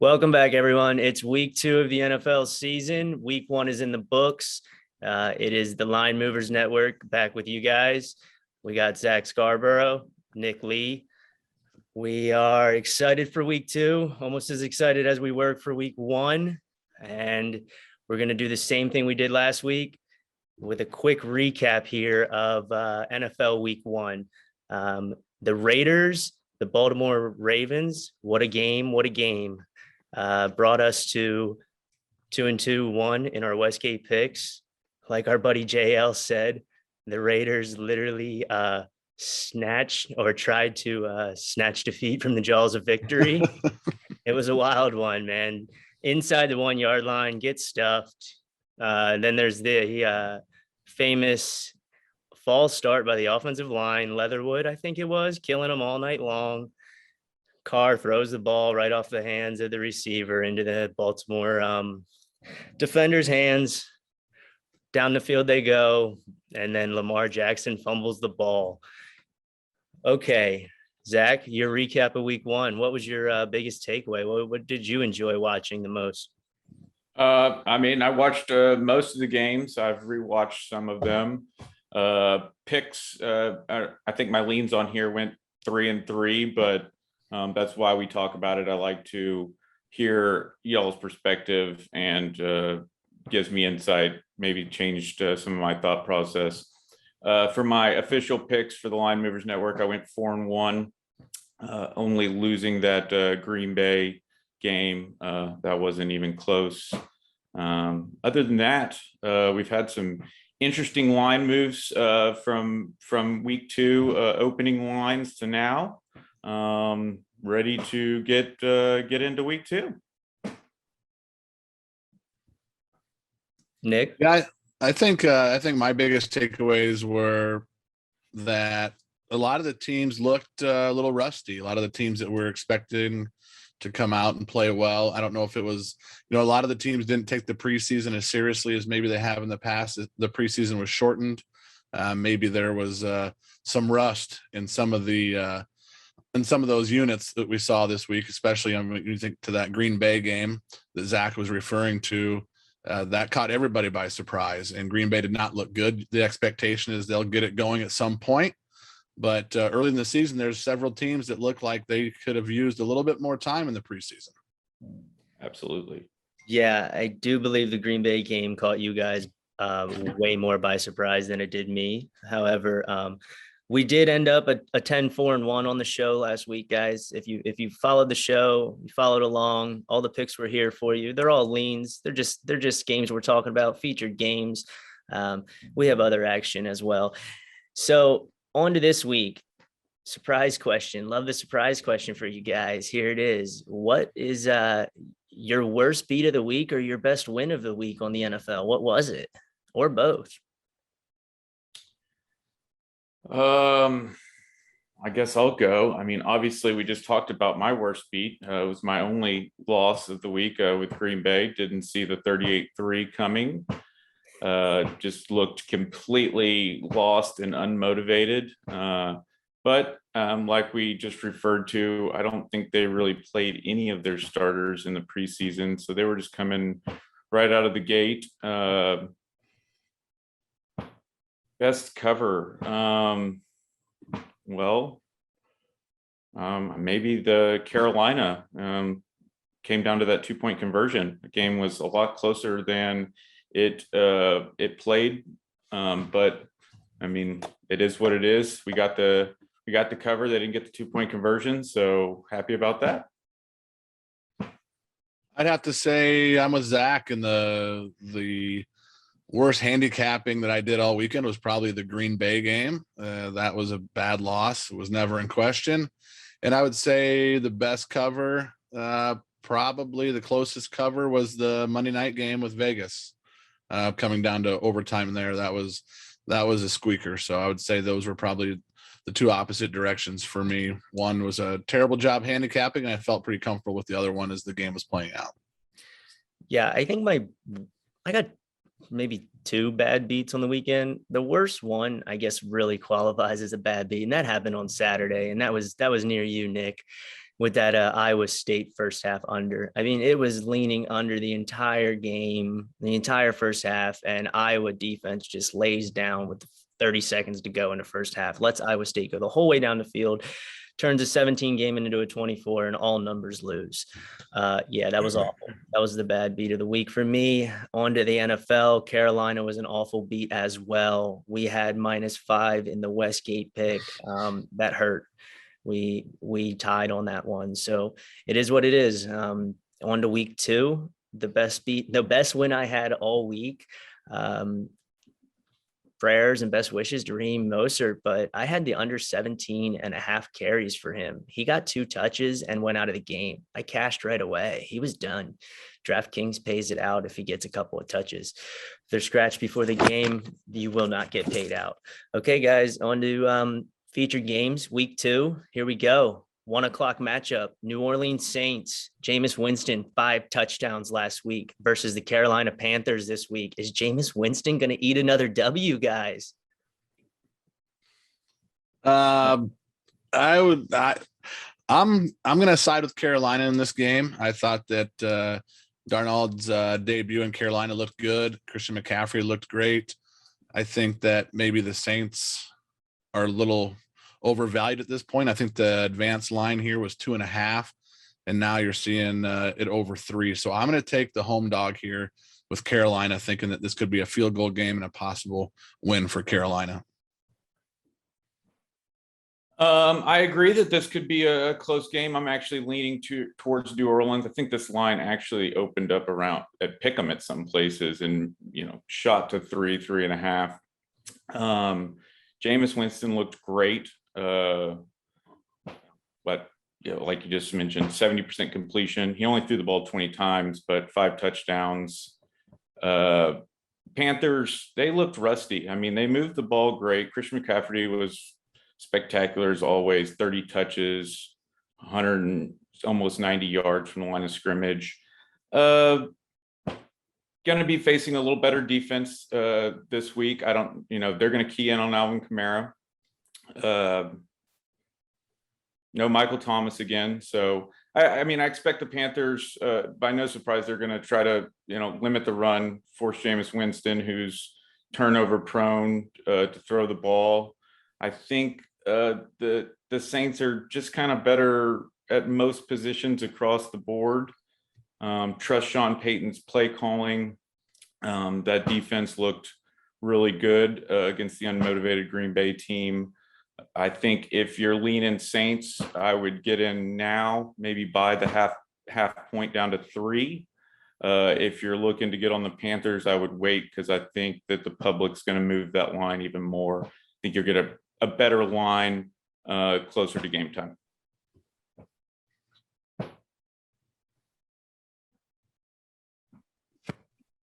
Welcome back, everyone. It's week 2 of the NFL season. Week 1 is in the books. It is the Line Movers Network back with you guys. We got Zach Scarborough, Nick Lee. We are excited for week 2, almost as excited as we were for week 1. And we're going to do the same thing we did last week with a quick recap here of NFL week 1. The Raiders, the Baltimore Ravens, what a game, brought us to 2-2-1 in our Westgate picks. Like our buddy JL said, the Raiders literally snatched or tried to snatch defeat from the jaws of victory. It was a wild one, man. Inside the 1 yard line, get stuffed. Then there's the famous false start by the offensive line, Leatherwood, I think it was, killing them all night long. Carr throws the ball right off the hands of the receiver into the Baltimore defender's hands. Down the field they go, and then Lamar Jackson fumbles the ball. Okay, Zach, your recap of week 1. What was your biggest takeaway? What did you enjoy watching the most? I watched most of the games. I've rewatched some of them. Picks, I think my leans on here went 3-3, but that's why we talk about it. I like to hear y'all's perspective and gives me insight, maybe changed some of my thought process. For my official picks for the Line Movers Network, I went 4-1, only losing that Green Bay game. That wasn't even close. Other than that, we've had some interesting line moves from week 2 opening lines to now. Ready to get into week 2. Nick? Yeah, I think my biggest takeaways were that a lot of the teams looked a little rusty. A lot of the teams that we're expecting to come out and play well. I don't know if it was, a lot of the teams didn't take the preseason as seriously as maybe they have in the past. The preseason was shortened. Maybe there was some rust in some of those units that we saw this week, especially when you think to that Green Bay game that Zach was referring to. That caught everybody by surprise, and Green Bay did not look good. The expectation is they'll get it going at some point, but early in the season, there's several teams that look like they could have used a little bit more time in the preseason. Absolutely. Yeah, I do believe the Green Bay game caught you guys way more by surprise than it did me. However, we did end up a 10-4-1 on the show last week, guys. If you followed the show, you followed along, all the picks were here for you. They're all leans. They're just games we're talking about, featured games. We have other action as well. So on to this week. Surprise question. Love the surprise question for you guys. Here it is. What is your worst beat of the week or your best win of the week on the NFL? What was it? Or both? I guess I'll go. Obviously we just talked about my worst beat. It was my only loss of the week with Green Bay. Didn't see the 38-3 coming. Just looked completely lost and unmotivated. But like we just referred to, I don't think they really played any of their starters in the preseason. So they were just coming right out of the gate. Best cover. Maybe the Carolina came down to that 2-point conversion. The game was a lot closer than it played. But it is what it is. We got the cover. They didn't get the 2-point conversion. So happy about that. I'd have to say I'm with Zach, and the worst handicapping that I did all weekend was probably the Green Bay game. That was a bad loss. It was never in question. And I would say the best cover, probably the closest cover, was the Monday night game with Vegas, coming down to overtime there. That was a squeaker. So I would say those were probably the two opposite directions for me. One was a terrible job handicapping, and I felt pretty comfortable with the other one as the game was playing out. Yeah, I think I got maybe 2 bad beats on the weekend. The worst one, I guess, really qualifies as a bad beat, and that happened on Saturday, and that was near you, Nick, with that Iowa State first half under. I mean, it was leaning under the entire game, the entire first half, and Iowa defense just lays down with 30 seconds to go in the first half. Lets Iowa State go the whole way down the field, turns a 17 game into a 24, and all numbers lose. Yeah, that was awful. That was the bad beat of the week for me. On to the NFL. Carolina was an awful beat as well. We had -5 in the Westgate pick. That hurt. We tied on that one. So it is what it is. On to week 2, the best win I had all week. Prayers and best wishes to Raheem Mostert, but I had the under 17.5 carries for him. He got 2 touches and went out of the game. I cashed right away. He was done. DraftKings pays it out if he gets a couple of touches. If they're scratched before the game, you will not get paid out. Okay, guys, on to featured games, week 2. Here we go. 1:00 matchup. New Orleans Saints. Jameis Winston, 5 touchdowns last week versus the Carolina Panthers this week. Is Jameis Winston going to eat another W, guys? I'm going to side with Carolina in this game. I thought that Darnold's debut in Carolina looked good. Christian McCaffrey looked great. I think that maybe the Saints are a little overvalued at this point. I think the advanced line here was 2.5, and now you're seeing it over 3. So I'm going to take the home dog here with Carolina, thinking that this could be a field goal game and a possible win for Carolina. I agree that this could be a close game. I'm actually leaning towards New Orleans. I think this line actually opened up around at Pick'em at some places and, shot to 3.5. Jameis Winston looked great. But like you just mentioned, 70% completion. He only threw the ball 20 times, but 5 touchdowns. Panthers, they looked rusty. I mean, they moved the ball great. Christian McCaffrey was spectacular as always. 30 touches, 100 and almost 90 yards from the line of scrimmage. Going to be facing a little better defense this week. They're going to key in on Alvin Kamara. No Michael Thomas again. So I expect the Panthers, by no surprise, they're going to try to, limit the run, force Jameis Winston, who's turnover prone, to throw the ball. I think the Saints are just kind of better at most positions across the board. Trust Sean Payton's play calling. That defense looked really good against the unmotivated Green Bay team. I think if you're leaning Saints, I would get in now, maybe buy the half point down to 3. If you're looking to get on the Panthers, I would wait because I think that the public's going to move that line even more. I think you'll get a better line closer to game time.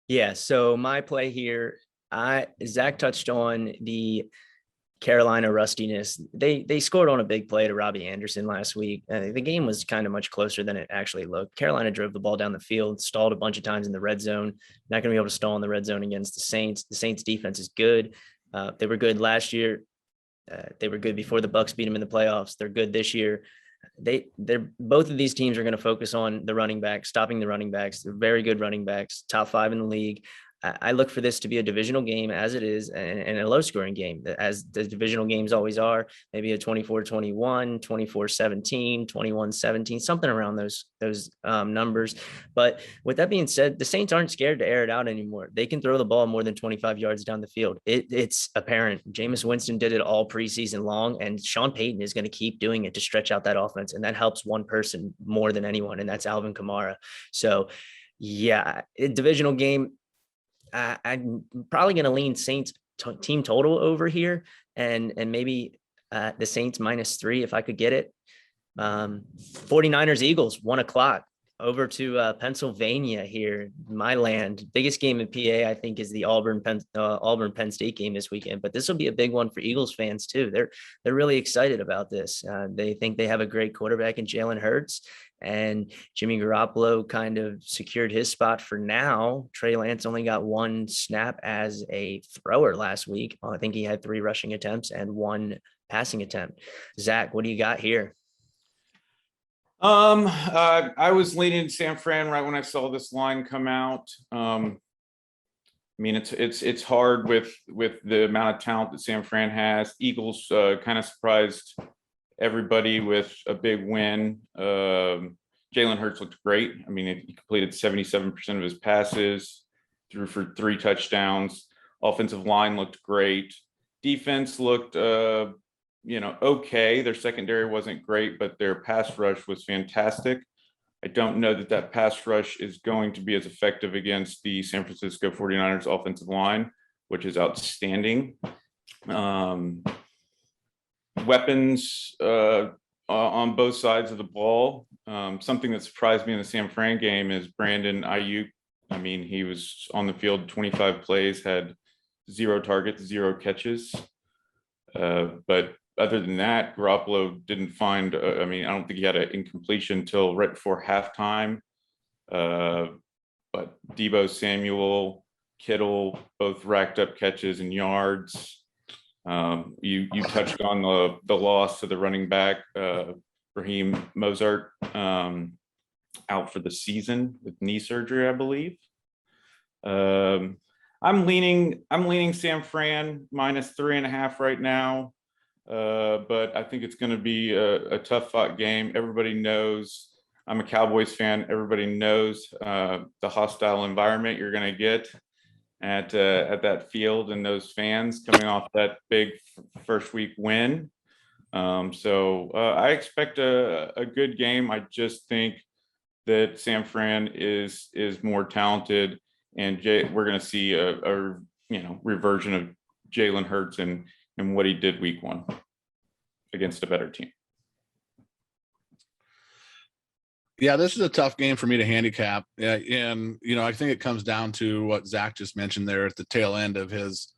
Yeah, so my play here, Zach touched on the Carolina rustiness. They scored on a big play to Robbie Anderson last week. The game was kind of much closer than it actually looked. Carolina drove the ball down the field, stalled a bunch of times in the red zone. Not going to be able to stall in the red zone against the Saints. The Saints defense is good. They were good last year. They were good before the Bucs beat them in the playoffs. They're good this year. They're both of these teams are going to focus on the running backs, stopping the running backs. They're very good running backs, top 5 in the league. I look for this to be a divisional game as it is, and a low scoring game as the divisional games always are, maybe a 24-21, 24-17, 21-17, something around those numbers. But with that being said, the Saints aren't scared to air it out anymore. They can throw the ball more than 25 yards down the field. It's apparent. Jameis Winston did it all preseason long, and Sean Payton is going to keep doing it to stretch out that offense. And that helps one person more than anyone, and that's Alvin Kamara. So yeah, divisional game. I'm probably going to lean Saints team total over here, and maybe the Saints -3 if I could get it. 49ers Eagles 1:00 over to Pennsylvania here, my land. Biggest game in PA, I think, is the Auburn Penn State game this weekend. But this will be a big one for Eagles fans too. They're really excited about this. They think they have a great quarterback in Jalen Hurts, and Jimmy Garoppolo kind of secured his spot for now. Trey Lance only got 1 snap as a thrower last week. I think he had 3 rushing attempts and 1 passing attempt. Zach, what do you got here? I was leaning San Fran right when I saw this line come out. I mean, it's hard with the amount of talent that San Fran has. Eagles kind of surprised everybody with a big win. Jalen Hurts looked great. I mean, he completed 77% of his passes, threw for 3 touchdowns. Offensive line looked great. Defense looked, okay. Their secondary wasn't great, but their pass rush was fantastic. I don't know that that pass rush is going to be as effective against the San Francisco 49ers offensive line, which is outstanding. Weapons on both sides of the ball. Something that surprised me in the San Fran game is Brandon Ayuk. I mean, he was on the field 25 plays, had 0 targets, 0 catches. But other than that, Garoppolo didn't find, I mean, I don't think he had an incompletion until right before halftime. But Deebo Samuel, Kittle, both racked up catches and yards. You touched on the loss to the running back, Raheem Mostert, out for the season with knee surgery, I believe. I'm leaning San Fran -3.5 right now. But I think it's going to be a tough fought game. Everybody knows I'm a Cowboys fan. Everybody knows the hostile environment you're going to get at that field and those fans coming off that big first week win. So I expect a good game. I just think that San Fran is more talented, and we're going to see a reversion of Jalen Hurts and what he did week 1 against a better team. Yeah, this is a tough game for me to handicap. Yeah, and I think it comes down to what Zach just mentioned there at the tail end of his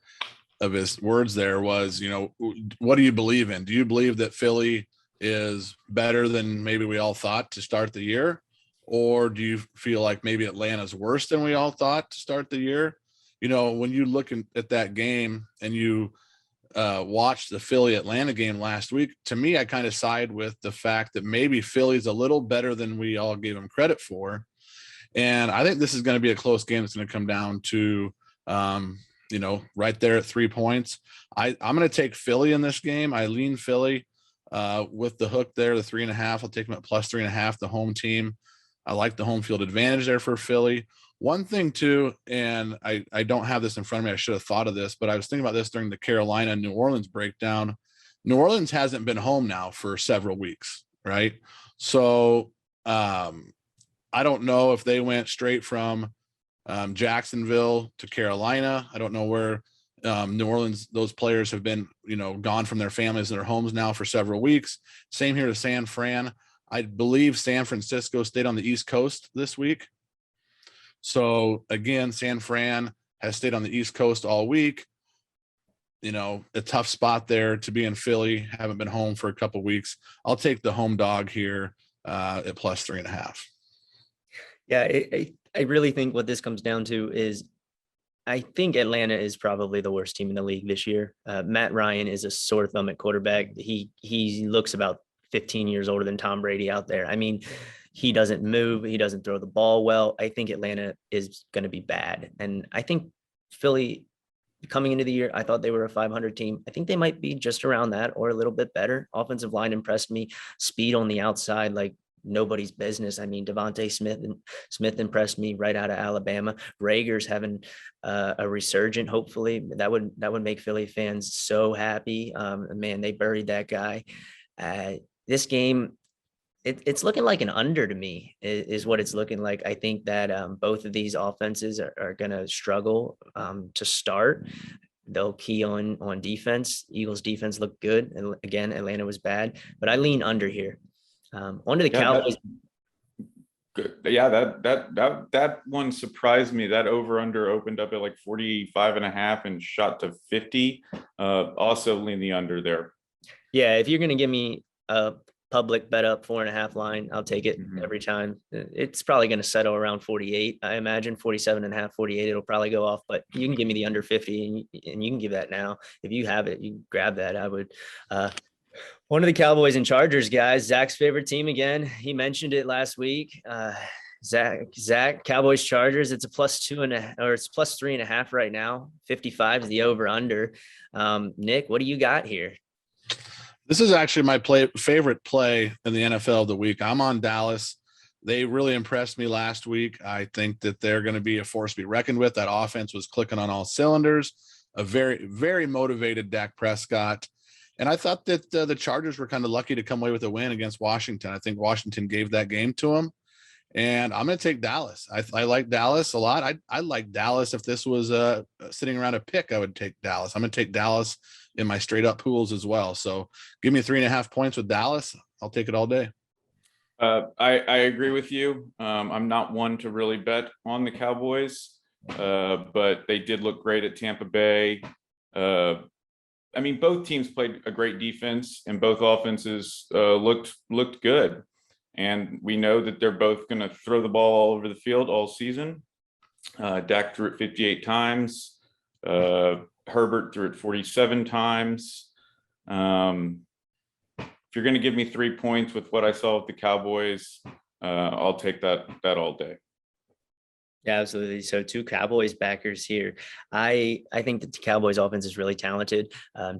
words. There was, what do you believe in? Do you believe that Philly is better than maybe we all thought to start the year, or do you feel like maybe Atlanta's worse than we all thought to start the year? When you look at that game and you watched the Philly Atlanta game last week, to me, I kind of side with the fact that maybe Philly's a little better than we all gave them credit for. And I think this is going to be a close game. It's going to come down to, right there at 3 points. I'm going to take Philly in this game. I lean Philly with the hook there, the 3.5. I'll take them at +3.5, the home team. I like the home field advantage there for Philly. One thing too, and I don't have this in front of me, I should have thought of this, but I was thinking about this during the Carolina New Orleans breakdown. New Orleans hasn't been home now for several weeks, right? So I don't know if they went straight from Jacksonville to Carolina. I don't know where New Orleans, those players have been, gone from their families and their homes now for several weeks. Same here to San Fran. I believe San Francisco stayed on the East Coast this week. So again, San Fran has stayed on the East Coast all week. A tough spot there to be in Philly. Haven't been home for a couple of weeks. I'll take the home dog here at +3.5. Yeah, I really think what this comes down to is I think Atlanta is probably the worst team in the league this year. Matt Ryan is a sore thumb at quarterback. He looks about 15 years older than Tom Brady out there. I mean, he doesn't move. He doesn't throw the ball well. I think Atlanta is going to be bad. And I think Philly, coming into the year, I thought they were a 500 team. I think they might be just around that or a little bit better. Offensive line impressed me. Speed on the outside, like nobody's business. I mean, Devontae Smith impressed me right out of Alabama. Rager's having a resurgent. Hopefully that would make Philly fans so happy. Man, they buried that guy. This game, it's looking like an under to me is what it's looking like. I think that both of these offenses are going to struggle to start. They'll key on defense. Eagles defense looked good. And again, Atlanta was bad, but I lean under here. Onto the Cowboys. Good. Yeah, that one surprised me. That over under opened up at like 45.5 and shot to 50. Also lean the under there. Yeah, if you're going to give me a public bet up 4.5 line, I'll take it every time. It's probably going to settle around 48. I imagine 47.5, 48. It'll probably go off, but you can give me the under 50 and you can give that now. If you have it, you grab that. I would One of the Cowboys and Chargers guys, Zach's favorite team again. He mentioned it last week. Zach, Cowboys Chargers. It's a +2.5, or it's +3.5 right now. 55 is the over under. Nick, what do you got here? This is actually my favorite play in the NFL of the week. I'm on Dallas. They really impressed me last week. I think that they're going to be a force to be reckoned with. That offense was clicking on all cylinders. A very, very motivated Dak Prescott. And I thought that the Chargers were kind of lucky to come away with a win against Washington. I think Washington gave that game to them. And I'm going to take Dallas. I like Dallas a lot. I like Dallas. If this was sitting around a pick, I would take Dallas. I'm going to take Dallas in my straight up pools as well. So give me 3.5 points with Dallas. I'll take it all day. I agree with you. I'm not one to really bet on the Cowboys, but they did look great at Tampa Bay. I mean, both teams played a great defense, and both offenses looked good. And we know that they're both going to throw the ball all over the field all season. Dak threw it 58 times. Herbert threw it 47 times. If you're going to give me 3 points with what I saw with the Cowboys, I'll take that all day. Yeah, absolutely. So 2 Cowboys backers here. I think that the Cowboys offense is really talented.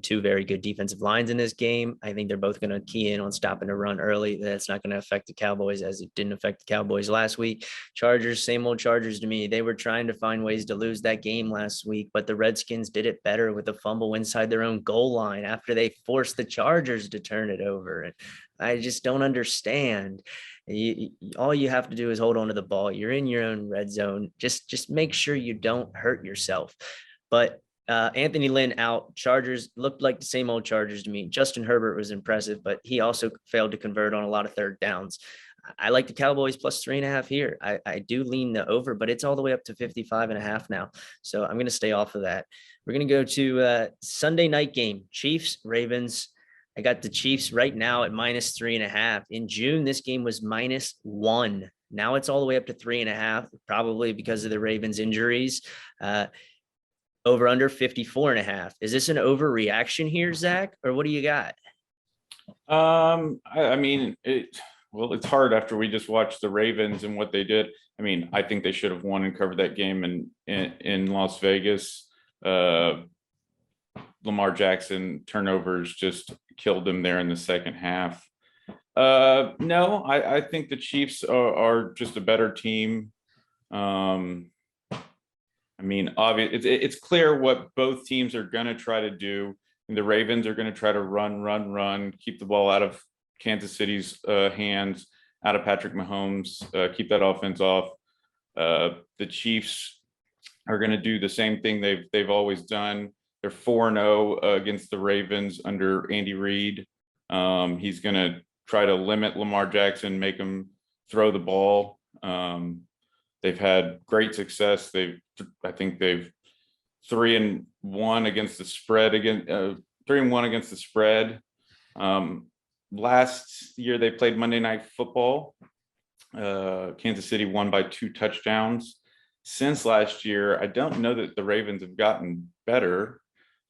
2 very good defensive lines in this game. I think they're both going to key in on stopping a run early. That's not going to affect the Cowboys as it didn't affect the Cowboys last week. Chargers, same old Chargers to me. They were trying to find ways to lose that game last week, but the Redskins did it better with a fumble inside their own goal line after they forced the Chargers to turn it over. And I just don't understand. All you have to do is hold on to the ball. You're in your own red zone. Just make sure you don't hurt yourself. But Anthony Lynn out. Chargers looked like the same old Chargers to me. Justin Herbert was impressive, but he also failed to convert on a lot of third downs. I like the Cowboys +3.5 here. I do lean the over, but it's all the way up to 55.5 now. So I'm going to stay off of that. We're going to go to Sunday night game, Chiefs, Ravens. I got the Chiefs right now at -3.5. In June, this game was -1. Now it's all the way up to 3.5, probably because of the Ravens injuries. Over under 54.5. Is this an overreaction here, Zach, or what do you got? I mean, it's hard after we just watched the Ravens and what they did. I mean, I think they should have won and covered that game in Las Vegas. Lamar Jackson turnovers just killed him there in the second half. No, I think the Chiefs are just a better team. I mean, obviously, it's clear what both teams are going to try to do. And the Ravens are going to try to run, keep the ball out of Kansas City's hands, out of Patrick Mahomes, keep that offense off. The Chiefs are going to do the same thing they've always done. They're 4-0 against the Ravens under Andy Reid. He's going to try to limit Lamar Jackson, make him throw the ball. They've had great success. I think they've 3-1 against the spread. 3-1 against the spread. Last year they played Monday Night Football. Kansas City won by 2 touchdowns. Since last year, I don't know that the Ravens have gotten better.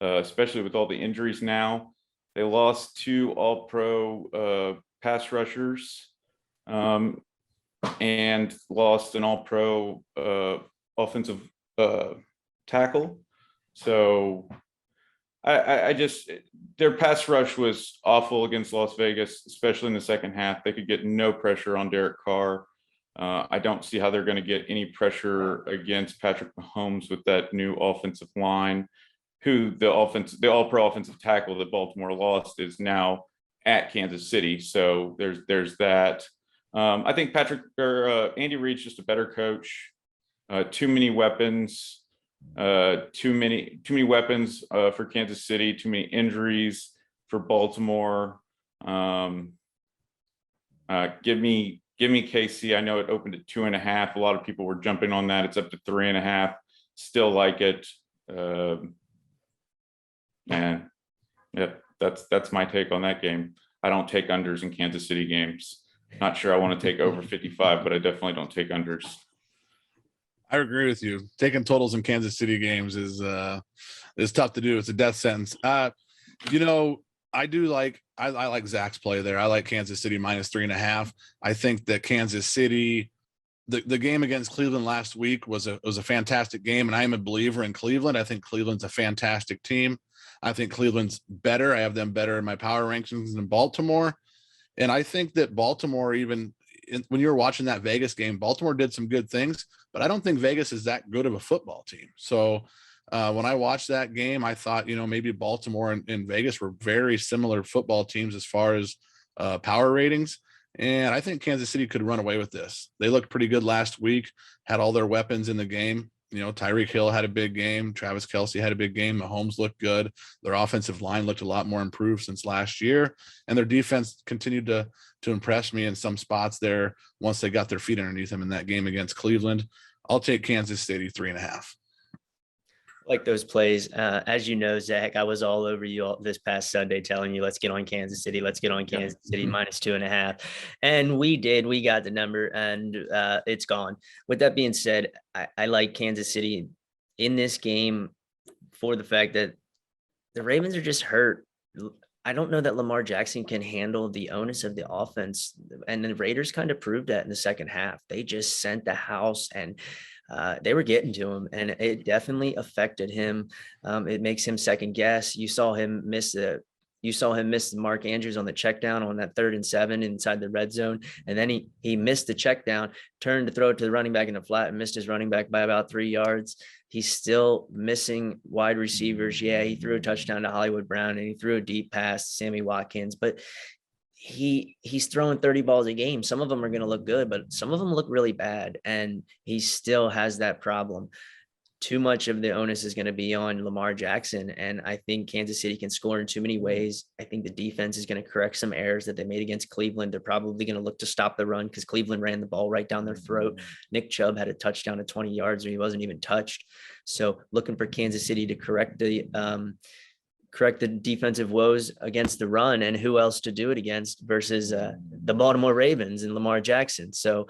Especially with all the injuries now. They lost 2 all-pro pass rushers and lost an all-pro offensive tackle. So I just, their pass rush was awful against Las Vegas, especially in the second half. They could get no pressure on Derek Carr. I don't see how they're going to get any pressure against Patrick Mahomes with that new offensive line. Who the all-pro offensive tackle that Baltimore lost is now at Kansas City. So there's that. I think Andy Reid's just a better coach. Too many weapons. Too many weapons for Kansas City. Too many injuries for Baltimore. Give me KC. I know it opened at 2.5. A lot of people were jumping on that. It's up to 3.5. Still like it. And yeah, that's my take on that game. I don't take unders in Kansas City games. Not sure I want to take over 55, but I definitely don't take unders. I agree with you. Taking totals in Kansas City games is tough to do. It's a death sentence. I do like I like Zach's play there. I like Kansas City -3.5. I think that Kansas City, the game against Cleveland last week was a fantastic game, and I am a believer in Cleveland. I think Cleveland's a fantastic team. I think Cleveland's better. I have them better in my power rankings than Baltimore. And I think that Baltimore, when you were watching that Vegas game, Baltimore did some good things, but I don't think Vegas is that good of a football team. So when I watched that game, I thought, maybe Baltimore and Vegas were very similar football teams as far as power ratings. And I think Kansas City could run away with this. They looked pretty good last week, had all their weapons in the game. Tyreek Hill had a big game. Travis Kelce had a big game. Mahomes looked good. Their offensive line looked a lot more improved since last year. And their defense continued to impress me in some spots there once they got their feet underneath them in that game against Cleveland. I'll take Kansas City 3.5. Like those plays. As you know, Zach, I was all over you this past Sunday telling you, let's get on Kansas City. Let's get on Kansas City -2.5. And we did. We got the number, and it's gone. With that being said, I like Kansas City in this game for the fact that the Ravens are just hurt. I don't know that Lamar Jackson can handle the onus of the offense. And the Raiders kind of proved that in the second half. They just sent the house, and they were getting to him, and it definitely affected him. It makes him second guess. You saw him miss Mark Andrews on the check down on that 3rd and 7 inside the red zone. And then he missed the check down, turned to throw it to the running back in the flat, and missed his running back by about 3 yards. He's still missing wide receivers. Yeah, he threw a touchdown to Hollywood Brown, and he threw a deep pass to Sammy Watkins, but he's throwing 30 balls a game. Some of them are going to look good, but some of them look really bad. And he still has that problem. Too much of the onus is going to be on Lamar Jackson. And I think Kansas City can score in too many ways. I think the defense is going to correct some errors that they made against Cleveland. They're probably going to look to stop the run because Cleveland ran the ball right down their throat. Nick Chubb had a touchdown at 20 yards when he wasn't even touched. So looking for Kansas City to correct the defensive woes against the run, and who else to do it against versus the Baltimore Ravens and Lamar Jackson. So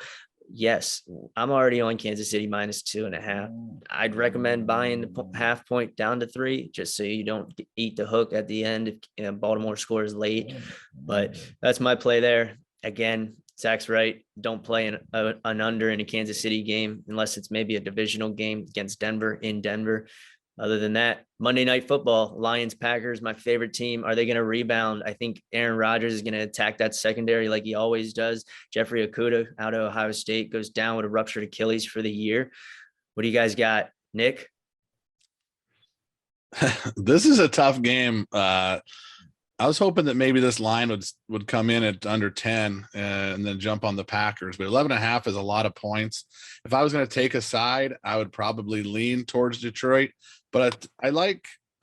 yes, I'm already on Kansas City -2.5. I'd recommend buying the half point down to 3, just so you don't eat the hook at the end if Baltimore scores late. But that's my play there. Again, Zach's right. Don't play an under in a Kansas City game unless it's maybe a divisional game against Denver in Denver. Other than that, Monday Night Football, Lions, Packers, my favorite team. Are they going to rebound? I think Aaron Rodgers is going to attack that secondary like he always does. Jeffrey Okudah out of Ohio State goes down with a ruptured Achilles for the year. What do you guys got, Nick? This is a tough game. I was hoping that maybe this line would come in at under 10 and then jump on the Packers, but 11.5 is a lot of points. If I was going to take a side, I would probably lean towards Detroit, but I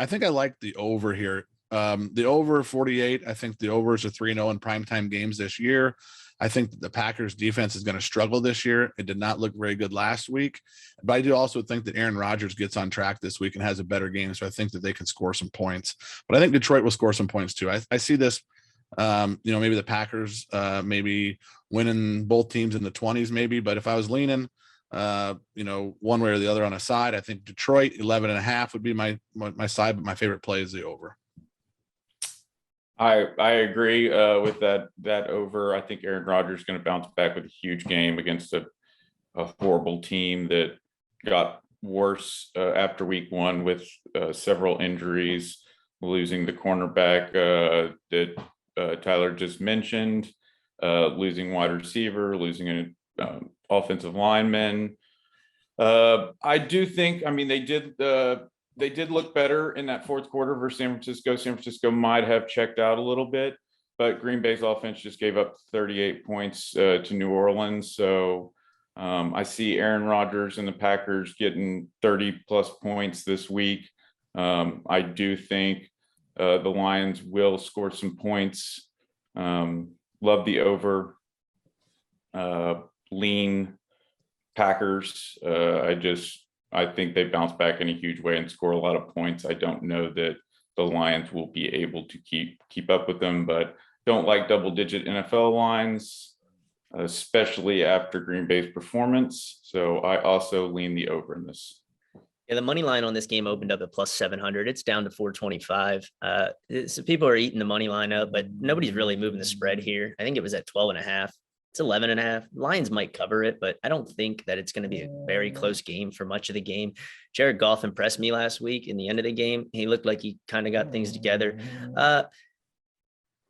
think I like the over here. The over 48. I think the overs are 3-0 in primetime games this year. I think that the Packers defense is going to struggle this year. It did not look very good last week, but I do also think that Aaron Rodgers gets on track this week and has a better game. So I think that they can score some points, but I think Detroit will score some points too. I see this, maybe the Packers, maybe winning both teams in the 20s, maybe, but if I was leaning, one way or the other on a side, I think Detroit 11.5 would be my side, but my favorite play is the over. I agree with that over. I think Aaron Rodgers is going to bounce back with a huge game against a horrible team that got worse after week 1 with several injuries, losing the cornerback that Tyler just mentioned, losing wide receiver, losing an offensive lineman. I do think, they did look better in that fourth quarter versus San Francisco. San Francisco might have checked out a little bit, but Green Bay's offense just gave up 38 points to New Orleans. So I see Aaron Rodgers and the Packers getting 30 plus points this week. I do think the Lions will score some points. Love the over. Lean Packers. I think they bounce back in a huge way and score a lot of points. I don't know that the Lions will be able to keep up with them, but don't like double-digit NFL lines, especially after Green Bay's performance. So I also lean the over in this. Yeah, the money line on this game opened up at plus 700. It's down to 425. So people are eating the money line up, but nobody's really moving the spread here. I think it was at 12 and a half. It's 11 and a half. Lions might cover it, but I don't think that it's going to be a very close game for much of the game. Jared Goff impressed me last week in the end of the game. He looked like he kind of got things together.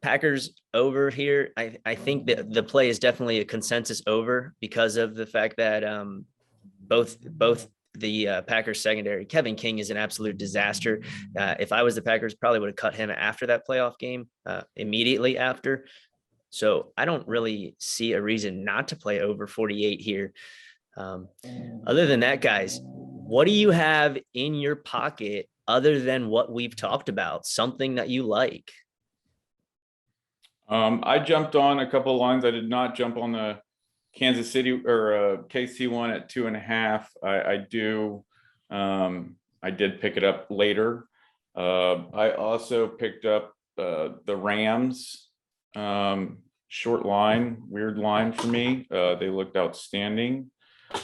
Packers over here. I think that the play is definitely a consensus over because of the fact that both the Packers secondary, Kevin King is an absolute disaster. If I was the Packers, probably would have cut him after that playoff game, immediately after. So I don't really see a reason not to play over 48 here. Other than that, guys, what do you have in your pocket other than what we've talked about? Something that you like? I jumped on a couple of lines. I did not jump on the Kansas City or KC one at 2.5. I did pick it up later. I also picked up the Rams short line, weird line for me. They looked outstanding.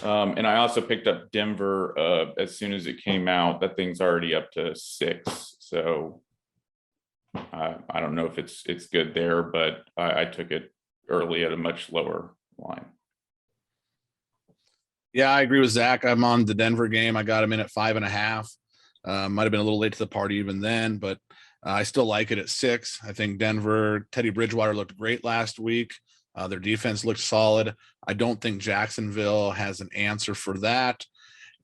And I also picked up Denver as soon as it came out. That thing's already up to 6. So I don't know if it's good there, but I took it early at a much lower line. Yeah, I agree with Zach. I'm on the Denver game. I got him in at 5.5. Might have been a little late to the party even then, but I still like it at 6. I think Denver, Teddy Bridgewater looked great last week. Their defense looked solid. I don't think Jacksonville has an answer for that.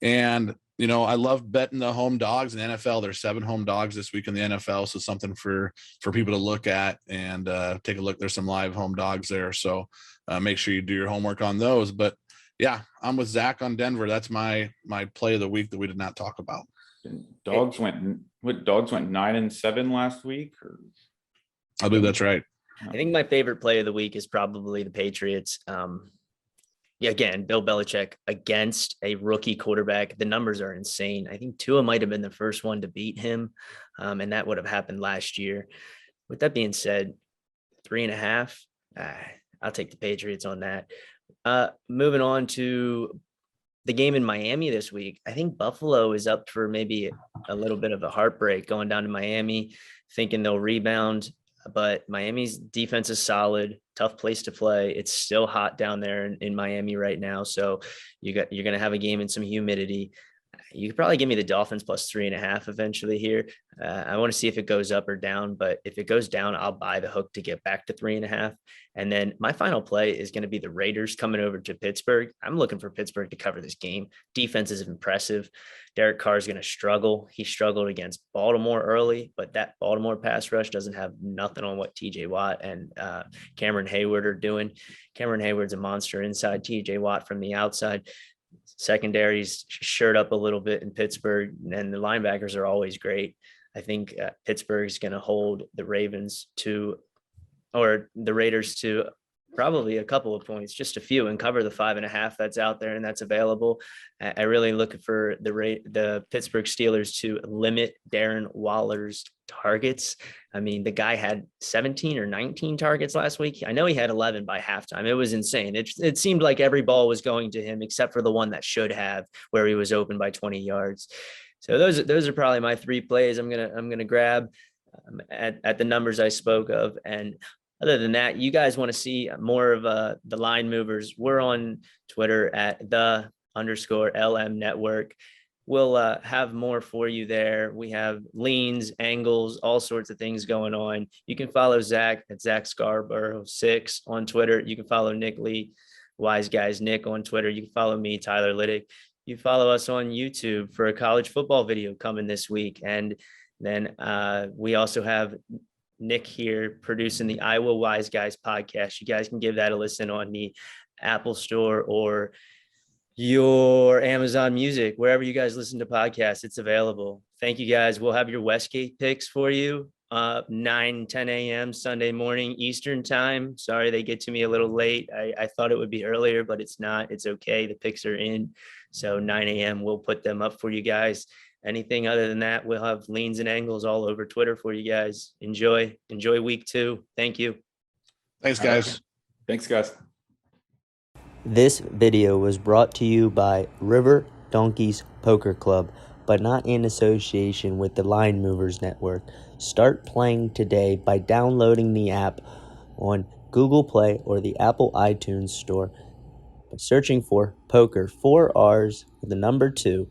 And, I love betting the home dogs in the NFL. There's 7 home dogs this week in the NFL. So something for people to look at and take a look. There's some live home dogs there. So make sure you do your homework on those. But yeah, I'm with Zach on Denver. That's my play of the week that we did not talk about. Dogs went 9-7 last week. I believe that's right. I think my favorite play of the week is probably the Patriots. Yeah, again, Bill Belichick against a rookie quarterback. The numbers are insane. I think Tua might have been the first one to beat him, and that would have happened last year. With that being said, 3.5. I'll take the Patriots on that. Moving on to the game in Miami this week. I think Buffalo is up for maybe a little bit of a heartbreak going down to Miami, thinking they'll rebound. But Miami's defense is solid, tough place to play. It's still hot down there in Miami right now. So you're going to have a game in some humidity. You could probably give me the Dolphins plus 3.5 eventually here. I want to see if it goes up or down, but if it goes down, I'll buy the hook to get back to 3.5. And then my final play is going to be the Raiders coming over to Pittsburgh. I'm looking for Pittsburgh to cover this game. Defense is impressive. Derek Carr is going to struggle. He struggled against Baltimore early, but that Baltimore pass rush doesn't have nothing on what TJ Watt and Cameron Hayward are doing. Cameron Hayward's a monster inside, TJ Watt from the outside. Secondaries shirt up a little bit in Pittsburgh, and the linebackers are always great. I think Pittsburgh's going to hold the Raiders to probably a couple of points, just a few, and cover the 5.5 that's out there and that's available. I really look for the Pittsburgh Steelers to limit Darren Waller's targets. I mean, the guy had 17 or 19 targets last week. I know he had 11 by halftime. It was insane. It seemed like every ball was going to him except for the one that should have, where he was open by 20 yards. So those are probably my 3 plays I'm gonna grab at the numbers I spoke of. And other than that, you guys want to see more of the line movers, we're on Twitter at _LM Network. We'll have more for you there. We have leans, angles, all sorts of things going on. You can follow Zach at Zach Scarborough 6 on Twitter. You can follow Nick Lee, Wise Guys Nick on Twitter. You can follow me, Tyler Liddick. You follow us on YouTube for a college football video coming this week. And then we also have Nick here producing the Iowa Wise Guys podcast. You guys can give that a listen on the Apple Store or your Amazon Music, wherever you guys listen to podcasts, it's available. Thank you guys. We'll have your Westgate picks for you 9-10 a.m. Sunday morning Eastern time. Sorry, they get to me a little late. I thought it would be earlier, but it's not. It's okay. The picks are in. So 9 a.m. we'll put them up for you guys. Anything other than that, we'll have leans and angles all over Twitter for you guys. Enjoy week 2. Thank you. Thanks, guys. Thanks, guys. This video was brought to you by River Donkeys Poker Club. but not in association with the Line Movers Network. Start playing today by downloading the app on Google Play or the Apple iTunes Store by searching for Poker, 4 R's with the number 2.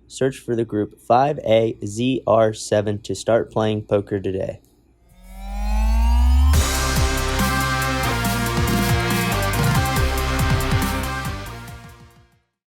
Search for the group 5AZR7 to start playing poker today.